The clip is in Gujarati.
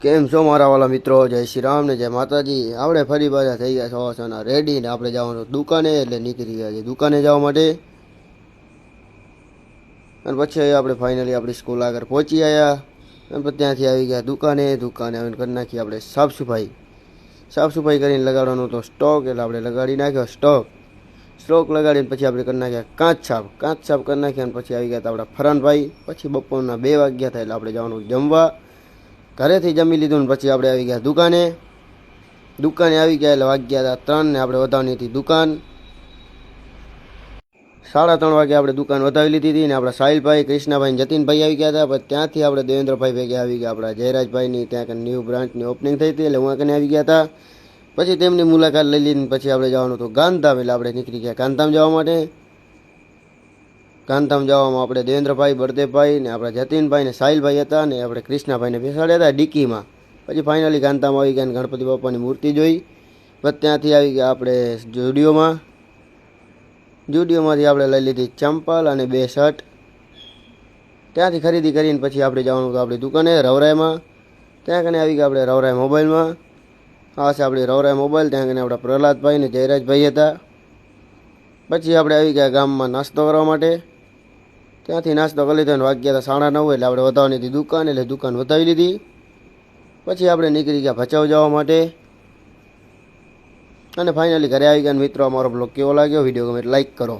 કેમ છો મારા વાલા મિત્રો? જય શ્રી રામ ને જય માતાજી. આપણે ફરી પાછા થઈ ગયા સવારના રેડી ને આપણે જવાનું દુકાને, એટલે નીકળી ગયા છે દુકાને જવા માટે. અને પછી આપણે ફાઇનલી આપણી સ્કૂલ આગળ પહોંચી આવ્યા. અને પછી ત્યાંથી આવી ગયા દુકાને આવીને કરી નાખી આપણે સાફ સફાઈ કરીને લગાડવાનો તો સ્ટોક, એટલે આપણે લગાડી નાખ્યો સ્ટોક લગાડીને પછી આપણે કરી નાખ્યા કાચ સાફ કરી નાખ્યા. અને પછી આવી ગયા હતા આપણા ફરાનભાઈ. પછી બપોરના 2 વાગ્યા થાય એટલે આપણે જવાનું જમવા. ઘરેથી જમી લીધું ને પછી આપણે આવી ગયા દુકાને આવી ગયા એટલે વાગ્યા હતા 3 ને આપણે વધાવવાની હતી દુકાન. 3:30 વાગે આપણે દુકાન વધાવી લીધી હતી ને આપણા સાહિલભાઈ, કૃષ્ણાભાઈ, જતીનભાઈ આવી ગયા હતા. પછી ત્યાંથી આપણે દેવેન્દ્રભાઈ ભેગા આવી ગયા આપણા જયરાજભાઈની ત્યાં ન્યૂ બ્રાન્ચની ઓપનિંગ થઈ હતી, એટલે હું કને આવી ગયા હતા. પછી તેમની મુલાકાત લઈ લીધી. પછી આપણે જવાનું હતું ગાંધીધામ, એટલે આપણે નીકળી ગયા ગાંધીધામ જવા માટે. ગાંધીધામ જવામાં આપણે દેવેન્દ્રભાઈ, બળદેવભાઈ ને આપણા જતીનભાઈ ને સાહિલભાઈ હતા ને આપણે કૃષ્ણાભાઈને બેસાડ્યા હતા ડીકીમાં. પછી ફાઇનલી ગાંધીધામ આવી ગયા અને ગણપતિ બાપાની મૂર્તિ જોઈ. પછી ત્યાંથી આવી ગયા આપણે જુડિયોમાંથી આપણે લઈ લીધી ચંપલ અને 2 શર્ટ. ત્યાંથી ખરીદી કરીને પછી આપણે જવાનું હતું આપણી દુકાને રવરાયમાં. ત્યાં કને આવી ગયા આપણે રવરાય મોબાઈલમાં. આ છે આપણી રવરાય મોબાઈલ. ત્યાં કને આપણા પ્રહલાદભાઈ ને જયરાજભાઈ હતા. પછી આપણે આવી ગયા ગામમાં નાસ્તો કરવા માટે. ત્યાંથી નાસ્તો કરી લીધો અને વાગ્યા હતા 9:30, એટલે આપણે વધાવવાની હતી દુકાન, એટલે દુકાન વધાવી લીધી. પછી આપણે નીકળી ગયા ભચાઉ જવા માટે. અને ફાઇનલી ઘરે આવી ગયા. મિત્રો, અમારો બ્લોગ કેવો લાગ્યો? વિડીયો ગમે લાઈક કરો.